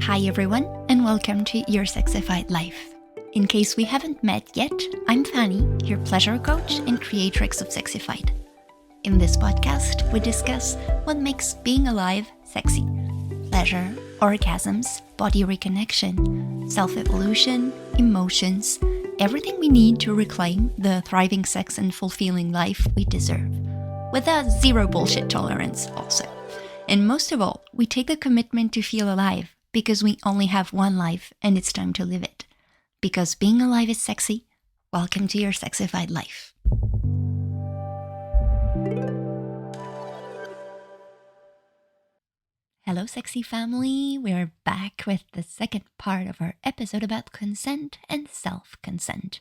Hi everyone, and welcome to your Sexyfied Life. In case we haven't met yet, I'm Fanny, your pleasure coach and creatrix of Sexyfied. In this podcast, we discuss what makes being alive sexy. Pleasure, orgasms, body reconnection, self-evolution, emotions, everything we need to reclaim the thriving sex and fulfilling life we deserve. With a zero bullshit tolerance also. And most of all, we take the commitment to feel alive because we only have one life and it's time to live it. Because being alive is sexy, welcome to your Sexyfied Life. Hello, sexy family. We're back with the second part of our episode about consent and self-consent.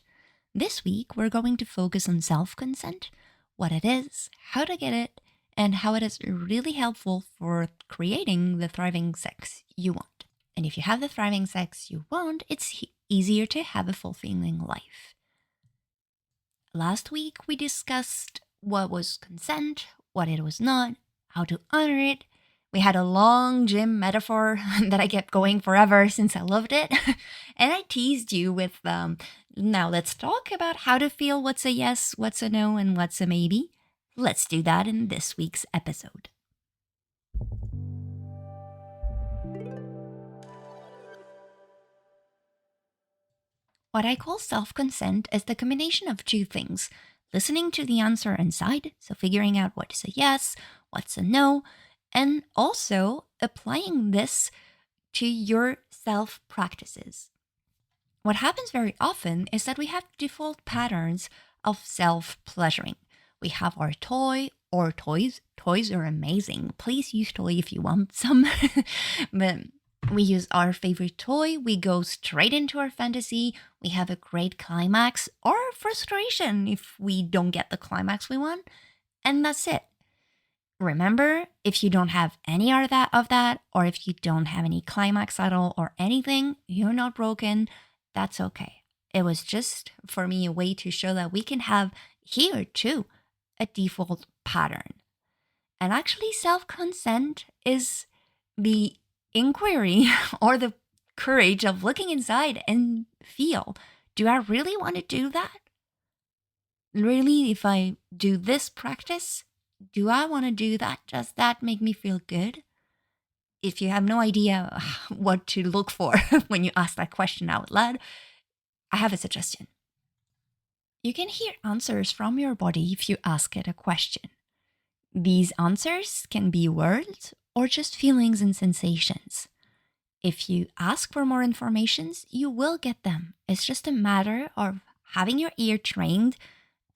This week, we're going to focus on self-consent, what it is, how to get it, and how it is really helpful for creating the thriving sex you want. And if you have the thriving sex you want, it's easier to have a fulfilling life. Last week, we discussed what was consent, what it was not, how to honor it. We had a long gym metaphor that I kept going forever since I loved it. And I teased you with, now let's talk about how to feel what's a yes, what's a no, and what's a maybe. Let's do that in this week's episode. What I call self-consent is the combination of two things: listening to the answer inside, so figuring out what's a yes, what's a no, and also applying this to your self-practices. What happens very often is that we have default patterns of self-pleasuring. We have our toy or toys. Toys are amazing. Please use toy if you want some. But we use our favorite toy. We go straight into our fantasy. We have a great climax or frustration if we don't get the climax we want. And that's it. Remember, if you don't have any of that, or if you don't have any climax at all or anything, you're not broken. That's okay. It was just, for me, a way to show that we can have here too a default pattern. And actually, self-consent is the inquiry or the courage of looking inside and feel, do I really want to do that? Really, if I do this practice, do I want to do that? Does that make me feel good? If you have no idea what to look for when you ask that question out loud, I have a suggestion. You can hear answers from your body if you ask it a question. These answers can be words or just feelings and sensations. If you ask for more information, you will get them. It's just a matter of having your ear trained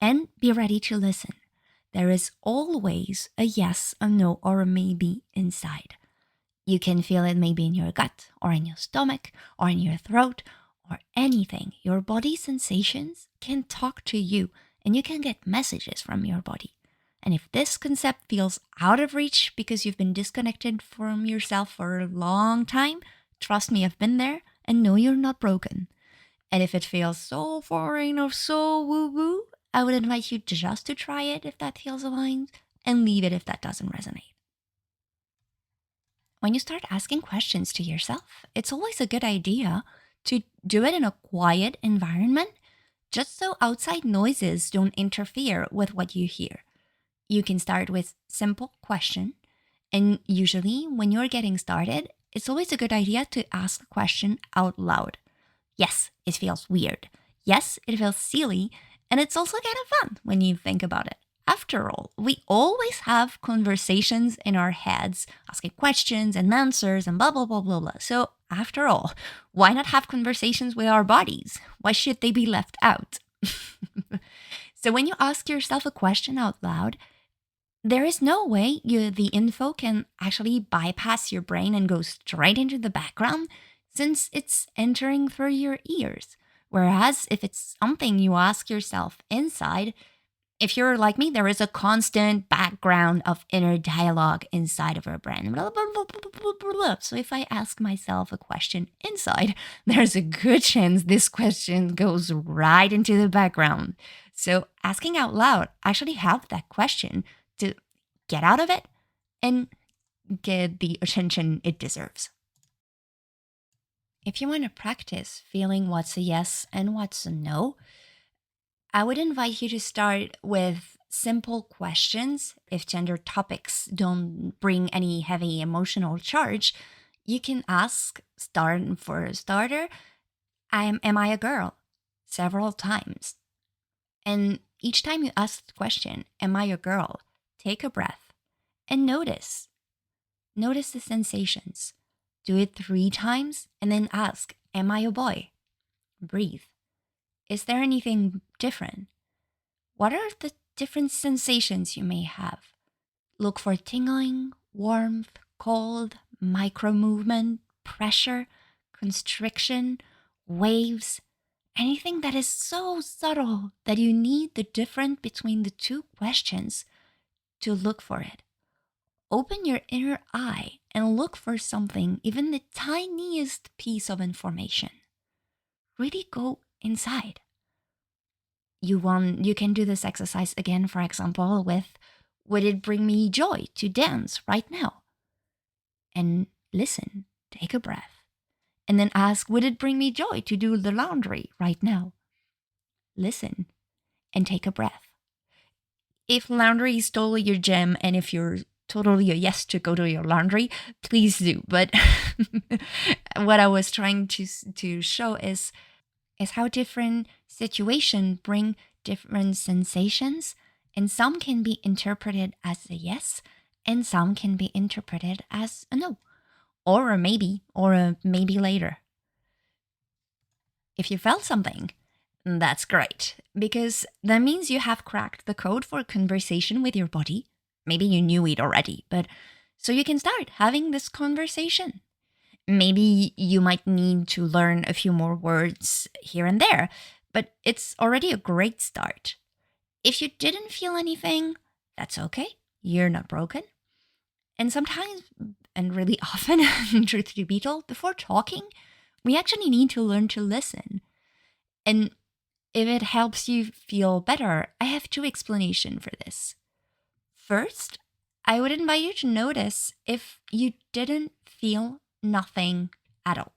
and be ready to listen. There is always a yes, a no, or a maybe inside. You can feel it maybe in your gut or in your stomach or in your throat or anything. Your body sensations can talk to you and you can get messages from your body. And if this concept feels out of reach because you've been disconnected from yourself for a long time, trust me, I've been there and know you're not broken. And if it feels so foreign or so woo-woo, I would invite you just to try it if that feels aligned and leave it if that doesn't resonate. When you start asking questions to yourself, it's always a good idea to do it in a quiet environment, just so outside noises don't interfere with what you hear. You can start with simple question, and usually when you're getting started, it's always a good idea to ask the question out loud. Yes, it feels weird. Yes, it feels silly, and it's also kind of fun when you think about it. After all, we always have conversations in our heads, asking questions and answers and blah, blah, blah, blah, blah. So after all, why not have conversations with our bodies? Why should they be left out? So when you ask yourself a question out loud, there is no way the info can actually bypass your brain and go straight into the background since it's entering through your ears. Whereas if it's something you ask yourself inside, if you're like me, there is a constant background of inner dialogue inside of our brain. Blah, blah, blah, blah, blah, blah, blah. So if I ask myself a question inside, there's a good chance this question goes right into the background. So asking out loud actually helps that question to get out of it and get the attention it deserves. If you want to practice feeling what's a yes and what's a no, I would invite you to start with simple questions. If gender topics don't bring any heavy emotional charge, you can ask, start for a starter, am I a girl? Several times. And each time you ask the question, am I a girl? Take a breath and notice. Notice the sensations. Do it 3 times and then ask, am I a boy? Breathe. Is there anything different? What are the different sensations you may have? Look for tingling, warmth, cold, micro movement, pressure, constriction, waves, anything that is so subtle that you need the difference between the 2 questions to look for it. Open your inner eye and look for something, even the tiniest piece of information. Really go inside. You can do this exercise again, for example, with would it bring me joy to dance right now? And listen, take a breath. And then ask, would it bring me joy to do the laundry right now? Listen and take a breath. If laundry is totally your jam and if you're totally a yes to go to your laundry, please do. But what I was trying to show is how different situations bring different sensations, and some can be interpreted as a yes, and some can be interpreted as a no, or a maybe later. If you felt something, that's great, because that means you have cracked the code for conversation with your body. Maybe you knew it already, but so you can start having this conversation. Maybe you might need to learn a few more words here and there, but it's already a great start. If you didn't feel anything, that's okay. You're not broken. And sometimes, and really often, truth to be told, before talking, we actually need to learn to listen. And if it helps you feel better, I have 2 explanations for this. First, I would invite you to notice if you didn't feel nothing at all.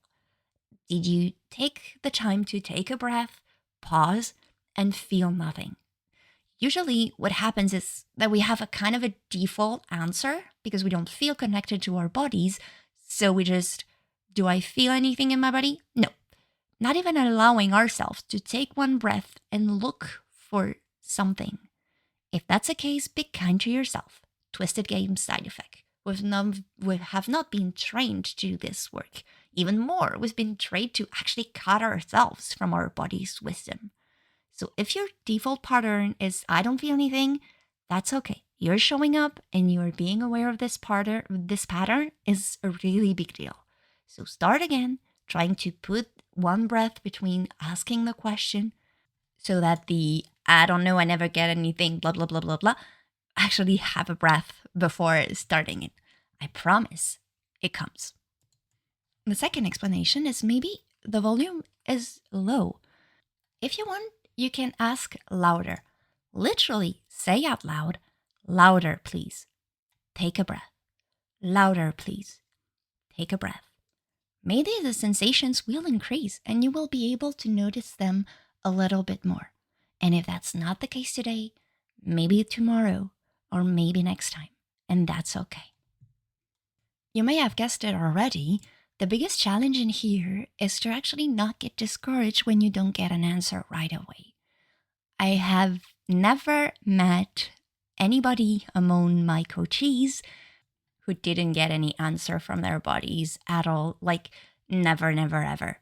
Did you take the time to take a breath, pause, and feel nothing? Usually what happens is that we have a kind of a default answer because we don't feel connected to our bodies. So we just, do I feel anything in my body? No. Not even allowing ourselves to take one breath and look for something. If that's the case, be kind to yourself. Twisted game side effect. We have not been trained to do this work. Even more, we've been trained to actually cut ourselves from our body's wisdom. So if your default pattern is I don't feel anything, that's okay. You're showing up and you're being aware of this pattern. This pattern is a really big deal. So start again, trying to put one breath between asking the question so that the I don't know, I never get anything, blah, blah, blah, blah, blah, actually have a breath before starting it. I promise it comes. The second explanation is maybe the volume is low. If you want, you can ask louder. Literally say out loud, louder, please. Take a breath. Louder, please. Take a breath. Maybe the sensations will increase and you will be able to notice them a little bit more. And if that's not the case today, maybe tomorrow or maybe next time. And that's okay. You may have guessed it already. The biggest challenge in here is to actually not get discouraged when you don't get an answer right away. I have never met anybody among my coachees who didn't get any answer from their bodies at all. Like, never, never, ever.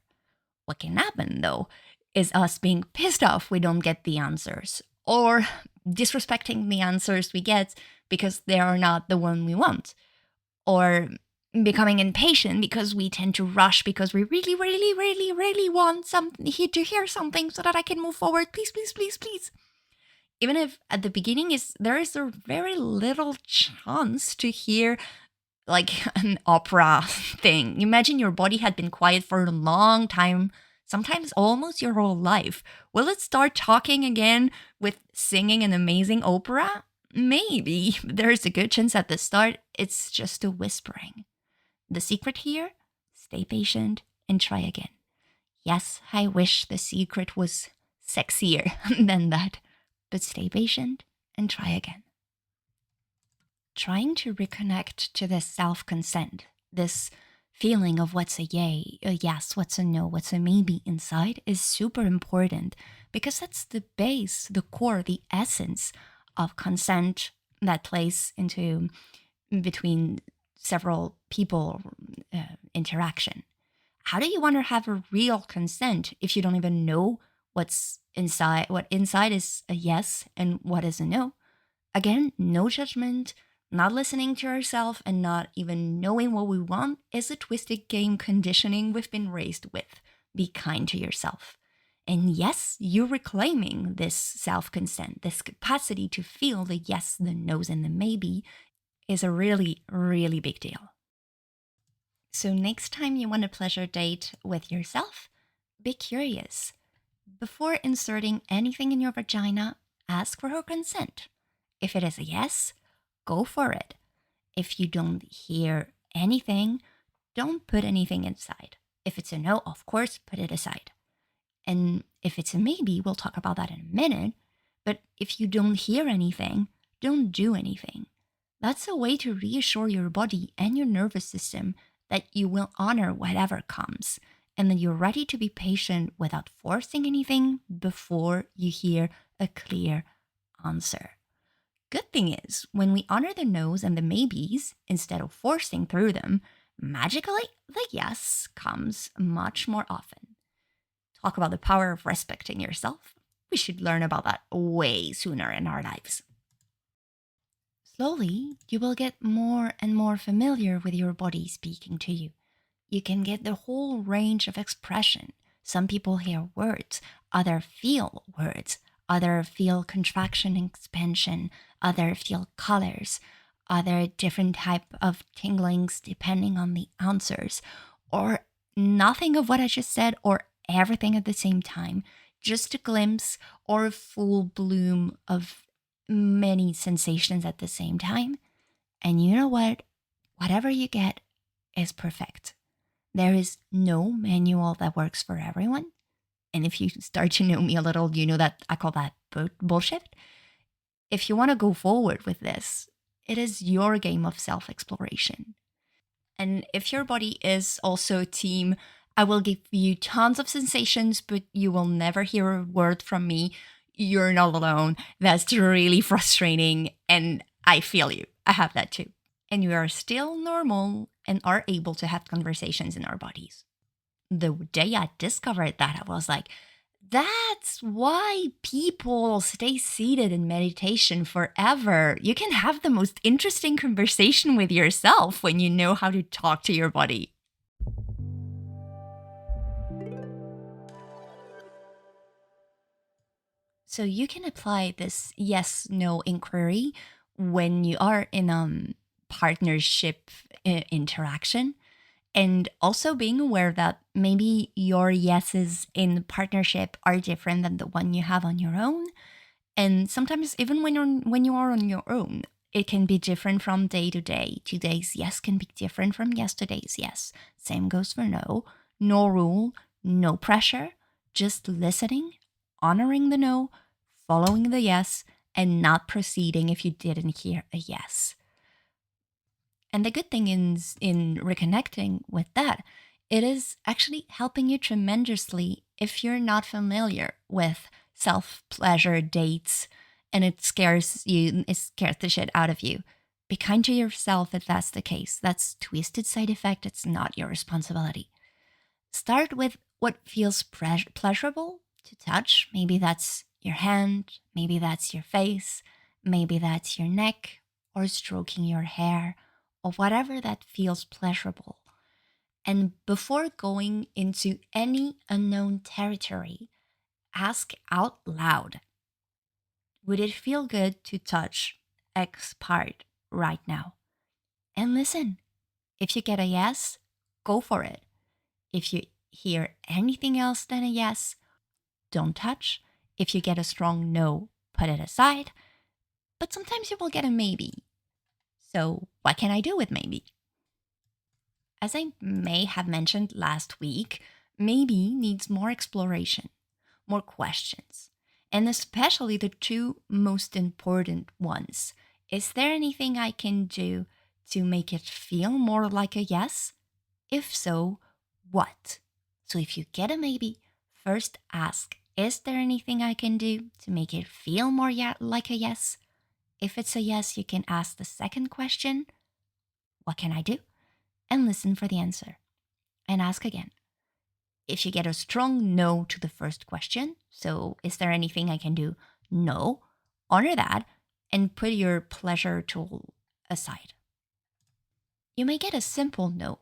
What can happen, though, is us being pissed off we don't get the answers, or disrespecting the answers we get because they are not the one we want, or becoming impatient because we tend to rush because we really, really, really, really want to hear something so that I can move forward. Please, please, please, please. Even if at the beginning there is a very little chance to hear like an opera thing. Imagine your body had been quiet for a long time, sometimes almost your whole life. Will it start talking again with singing an amazing opera? Maybe. There's a good chance at the start it's just a whispering. The secret here, stay patient and try again. Yes, I wish the secret was sexier than that, but stay patient and try again. Trying to reconnect to this self consent, this feeling of what's a yay, a yes, what's a no, what's a maybe inside is super important because that's the base, the core, the essence of consent that plays into between several people interaction. How do you want to have a real consent if you don't even know what's inside, what inside is a yes and what is a no? Again, no judgment, not listening to ourselves and not even knowing what we want is a twisted game conditioning we've been raised with. Be kind to yourself. And yes, you're reclaiming this self consent, this capacity to feel the yes, the no's, and the maybe is a really, really big deal. So, next time you want a pleasure date with yourself, be curious. Before inserting anything in your vagina, ask for her consent. If it is a yes, go for it. If you don't hear anything, don't put anything inside. If it's a no, of course, put it aside. And if it's a maybe, we'll talk about that in a minute. But if you don't hear anything, don't do anything. That's a way to reassure your body and your nervous system that you will honor whatever comes and that you're ready to be patient without forcing anything before you hear a clear answer. Good thing is, when we honor the no's and the maybes instead of forcing through them, magically the yes comes much more often. Talk about the power of respecting yourself. We should learn about that way sooner in our lives. Slowly, you will get more and more familiar with your body speaking to you. You can get the whole range of expression. Some people hear words, others feel words, others feel contraction and expansion, others feel colors, other different type of tinglings depending on the answers, or nothing of what I just said, or everything at the same time, just a glimpse or a full bloom of many sensations at the same time. And you know what? Whatever you get is perfect. There is no manual that works for everyone. And if you start to know me a little, you know that I call that bullshit. If you want to go forward with this, it is your game of self exploration. And if your body is also a team, I will give you tons of sensations, but you will never hear a word from me. You're not alone. That's really frustrating. And I feel you. I have that too. And we are still normal and are able to have conversations in our bodies. The day I discovered that, I was like, that's why people stay seated in meditation forever. You can have the most interesting conversation with yourself when you know how to talk to your body. So you can apply this yes no inquiry when you are in partnership interaction. And also being aware that maybe your yeses in partnership are different than the one you have on your own. And sometimes even when you are on your own, it can be different from day to day. Today's yes can be different from yesterday's yes. Same goes for no. No rule, no pressure, just listening, honoring the no, following the yes, and not proceeding if you didn't hear a yes. And the good thing is in reconnecting with that, it is actually helping you tremendously if you're not familiar with self-pleasure dates and it scares you, it scares the shit out of you. Be kind to yourself if that's the case. That's twisted side effect. It's not your responsibility. Start with what feels pleasurable to touch. Maybe that's your hand, maybe that's your face, maybe that's your neck, or stroking your hair, or whatever that feels pleasurable. And before going into any unknown territory, ask out loud, would it feel good to touch X part right now? And listen, if you get a yes, go for it. If you hear anything else than a yes, don't touch. If you get a strong no, put it aside. But sometimes you will get a maybe. So what can I do with maybe? as I may have mentioned last week, maybe needs more exploration, more questions, and especially the two most important ones. Is there anything I can do to make it feel more like a yes? If so, what? So if you get a maybe, first ask, is there anything I can do to make it feel more like a yes? If it's a yes, you can ask the second question, what can I do? And listen for the answer. And ask again. If you get a strong no to the first question, so is there anything I can do? No. Honor that and put your pleasure tool aside. You may get a simple no,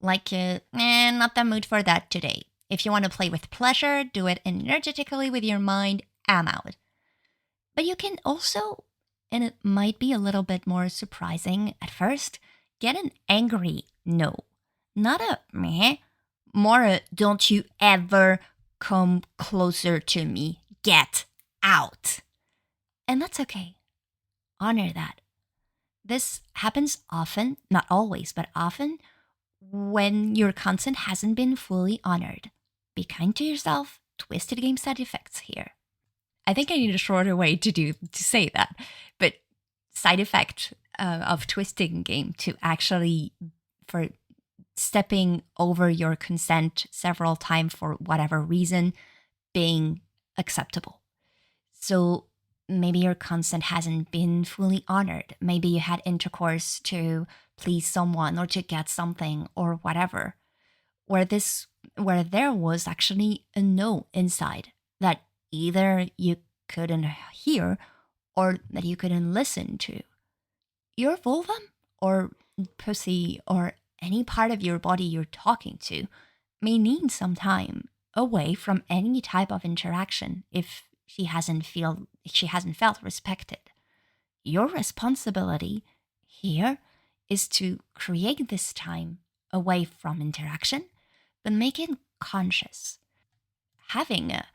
like, not the mood for that today. If you want to play with pleasure, do it energetically with your mind, I'm out. But you can also, and it might be a little bit more surprising at first, get an angry no. Not a meh, more a don't you ever come closer to me. Get out. And that's okay. Honor that. This happens often, not always, but often when your consent hasn't been fully honored. Be kind to yourself. Twisted game side effects here. I think I need a shorter way to say that, but side effect of twisting game to actually for stepping over your consent several times for whatever reason being acceptable. So maybe your consent hasn't been fully honored. Maybe you had intercourse to please someone or to get something or whatever, where there was actually a no inside that either you couldn't hear or that you couldn't listen to. Your vulva or pussy or any part of your body you're talking to may need some time away from any type of interaction if she hasn't felt respected. Your responsibility here is to create this time away from interaction, but make it conscious. Having a,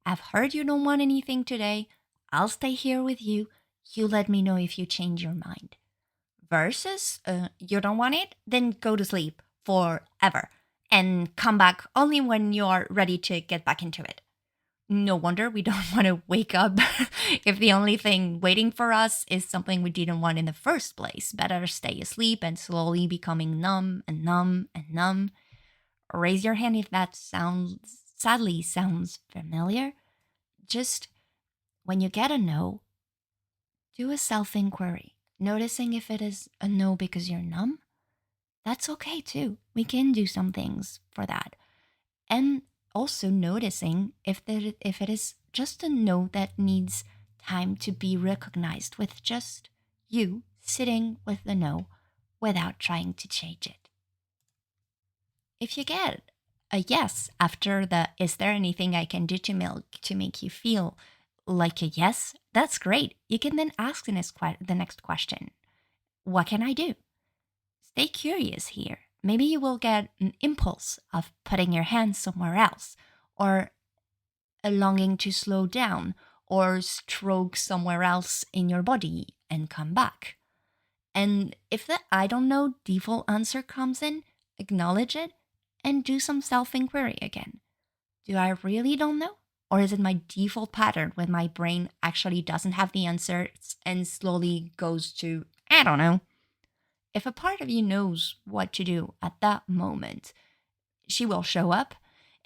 I've heard you don't want anything today, I'll stay here with you, you let me know if you change your mind. Versus, you don't want it, then go to sleep forever and come back only when you're ready to get back into it. No wonder we don't want to wake up if the only thing waiting for us is something we didn't want in the first place. Better stay asleep and slowly becoming numb and numb and numb. Raise your hand if that sadly sounds familiar. Just when you get a no, do a self inquiry, noticing if it is a no because you're numb. That's okay too. We can do some things for that. And also noticing if it is just a no that needs time to be recognized with just you sitting with the no without trying to change it. If you get a yes after the is there anything I can do to make you feel like a yes, that's great. You can then ask the next question. What can I do? Stay curious here. Maybe you will get an impulse of putting your hands somewhere else, or a longing to slow down, or stroke somewhere else in your body and come back. And if the I don't know default answer comes in, acknowledge it and do some self inquiry again. Do I really don't know? Or is it my default pattern when my brain actually doesn't have the answers and slowly goes to, I don't know? If a part of you knows what to do at that moment, she will show up.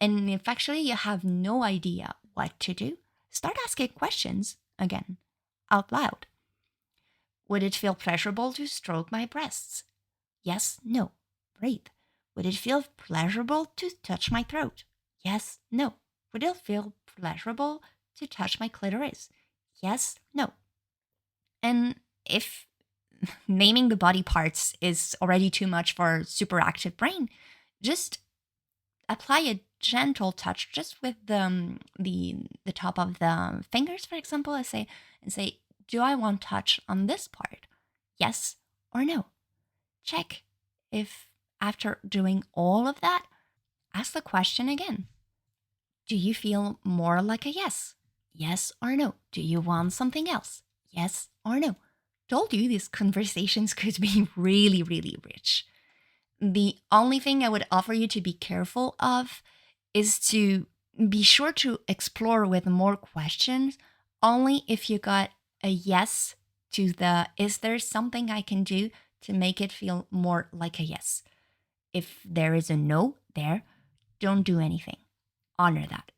And if actually you have no idea what to do, start asking questions again, out loud. Would it feel pleasurable to stroke my breasts? Yes, no. Breathe. Would it feel pleasurable to touch my throat? Yes, no. Would it feel pleasurable to touch my clitoris? Yes, no. And if naming the body parts is already too much for super active brain, just apply a gentle touch just with the top of the fingers, for example, and say, do I want touch on this part? Yes or no? Check if after doing all of that, ask the question again. Do you feel more like a yes? Yes or no? Do you want something else? Yes or no? Told you these conversations could be really, really rich. The only thing I would offer you to be careful of is to be sure to explore with more questions only if you got a yes to the is there something I can do to make it feel more like a yes. If there is a no there, don't do anything. Honor that.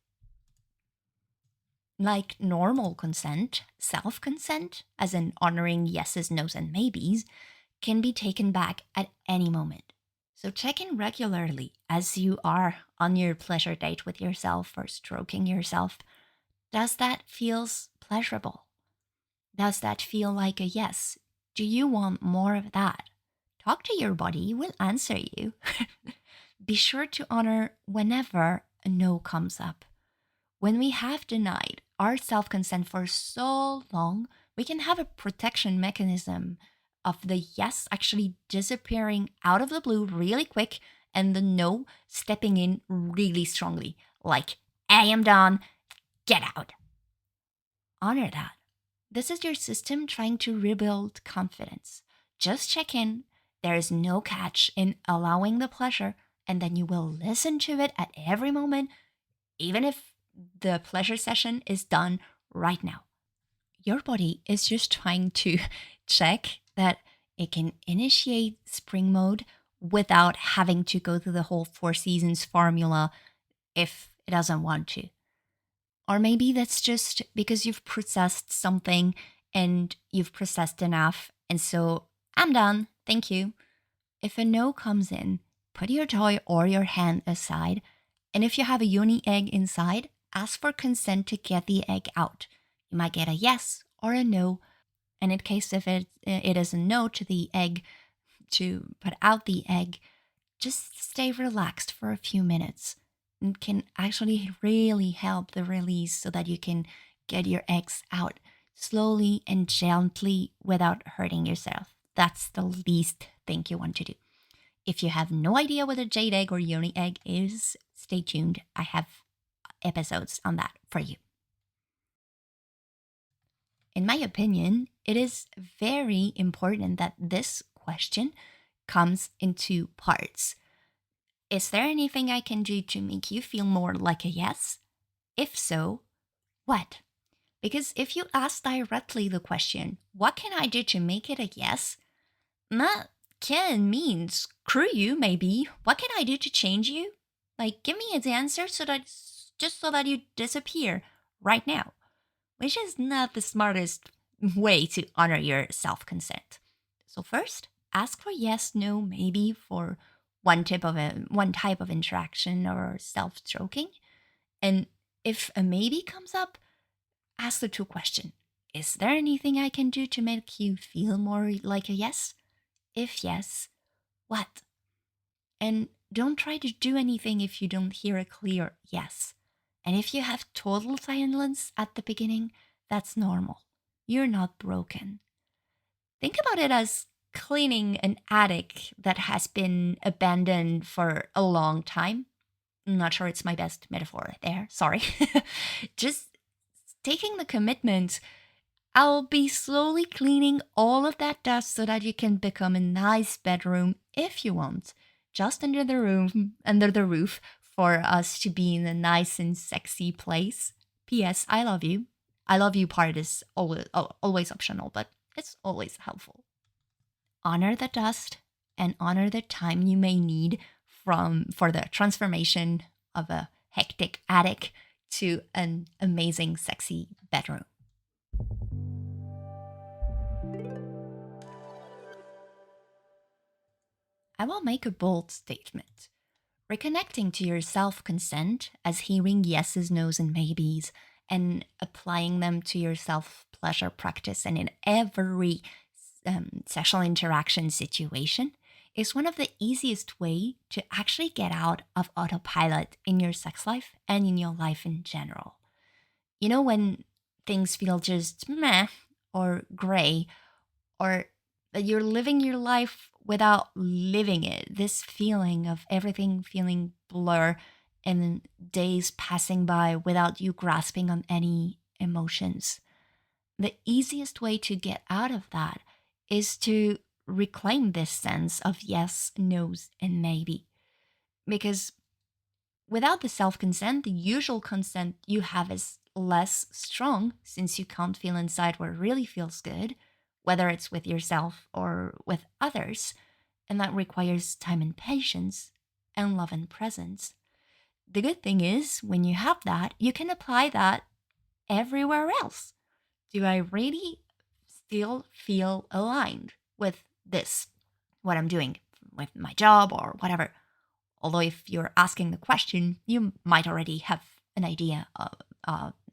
Like normal consent, self consent, as in honoring yeses, nos, and maybes, can be taken back at any moment. So check in regularly as you are on your pleasure date with yourself or stroking yourself. Does that feels pleasurable? Does that feel like a yes? Do you want more of that? Talk to your body, it will answer you. Be sure to honor whenever a no comes up. When we have denied our self consent for so long, we can have a protection mechanism of the yes actually disappearing out of the blue really quick and the no stepping in really strongly. Like, I am done, get out. Honor that. This is your system trying to rebuild confidence. Just check in. There is no catch in allowing the pleasure, and then you will listen to it at every moment, even if the pleasure session is done right now. Your body is just trying to check that it can initiate spring mode without having to go through the whole Four Seasons formula if it doesn't want to. Or maybe that's just because you've processed something and you've processed enough. And so I'm done. Thank you. If a no comes in, put your toy or your hand aside. And if you have a yoni egg inside, ask for consent to get the egg out. You might get a yes or a no. And in case if it is a no to the egg, to put out the egg, just stay relaxed for a few minutes. It can actually really help the release so that you can get your eggs out slowly and gently without hurting yourself. That's the least thing you want to do. If you have no idea what a jade egg or yoni egg is, stay tuned. I have episodes on that for you. In my opinion, it is very important that this question comes into parts. Is there anything I can do to make you feel more like a yes? If so, what? Because if you ask directly the question, what can I do to make it a yes? That can mean screw you, maybe. What can I do to change you? Like, give me an answer just so that you disappear right now, which is not the smartest way to honor your self consent. So first, ask for yes, no, maybe for one type of interaction or self stroking. And if a maybe comes up, ask the two questions. Is there anything I can do to make you feel more like a yes? If yes, what? And don't try to do anything if you don't hear a clear yes. And if you have total silence at the beginning, that's normal. You're not broken. Think about it as cleaning an attic that has been abandoned for a long time. I'm not sure it's my best metaphor there, sorry. Just taking the commitment, I'll be slowly cleaning all of that dust so that you can become a nice bedroom if you want, just under the roof for us to be in a nice and sexy place. P.S. I love you. I love you part is always optional, but it's always helpful. Honor the dust and honor the time you may need for the transformation of a hectic attic to an amazing, sexy bedroom. I will make a bold statement. Reconnecting to your self consent as hearing yeses, nos, and maybes and applying them to your self pleasure practice and in every sexual interaction situation is one of the easiest way to actually get out of autopilot in your sex life and in your life in general. You know, when things feel just meh or gray, or that you're living your life without living it, this feeling of everything feeling blur and days passing by without you grasping on any emotions. The easiest way to get out of that is to reclaim this sense of yes, no's, and maybe. Because without the self consent, the usual consent you have is less strong since you can't feel inside what really feels good, whether it's with yourself or with others. And that requires time and patience and love and presence. The good thing is, when you have that, you can apply that everywhere else. Do I really still feel aligned with this, what I'm doing with my job or whatever? Although, if you're asking the question, you might already have an idea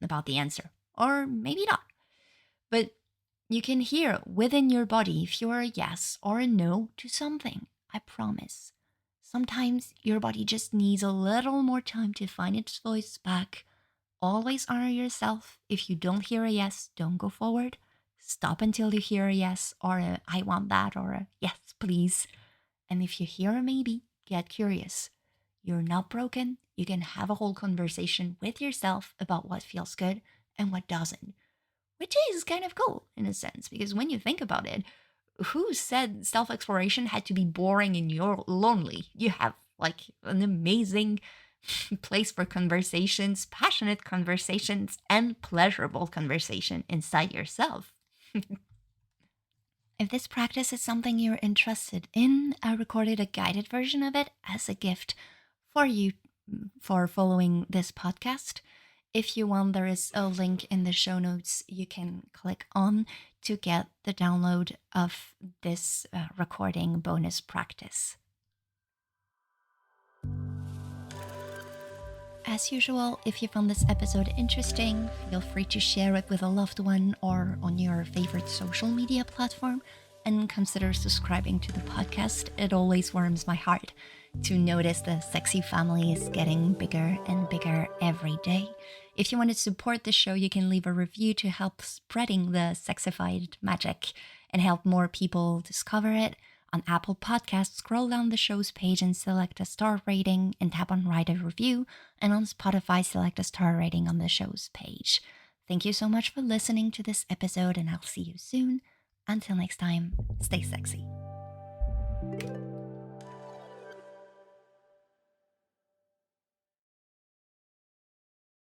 about the answer, or maybe not. But you can hear within your body if you're a yes or a no to something, I promise. Sometimes your body just needs a little more time to find its voice back. Always honor yourself. If you don't hear a yes, don't go forward. Stop until you hear a yes or a I want that or a yes, please. And if you hear a maybe, get curious. You're not broken. You can have a whole conversation with yourself about what feels good and what doesn't, which is kind of cool in a sense, because when you think about it, who said self exploration had to be boring and you're lonely? You have like an amazing place for conversations, passionate conversations, and pleasurable conversation inside yourself. If this practice is something you're interested in, I recorded a guided version of it as a gift for you for following this podcast. If you want, there is a link in the show notes you can click on to get the download of this recording bonus practice. As usual, if you found this episode interesting, feel free to share it with a loved one or on your favorite social media platform, and consider subscribing to the podcast. It always warms my heart to notice the Sexy family is getting bigger and bigger every day. If you want to support the show, you can leave a review to help spreading the Sexyfied magic and help more people discover it. On Apple Podcasts, scroll down the show's page and select a star rating and tap on write a review. And on Spotify, select a star rating on the show's page. Thank you so much for listening to this episode, and I'll see you soon. Until next time, stay sexy.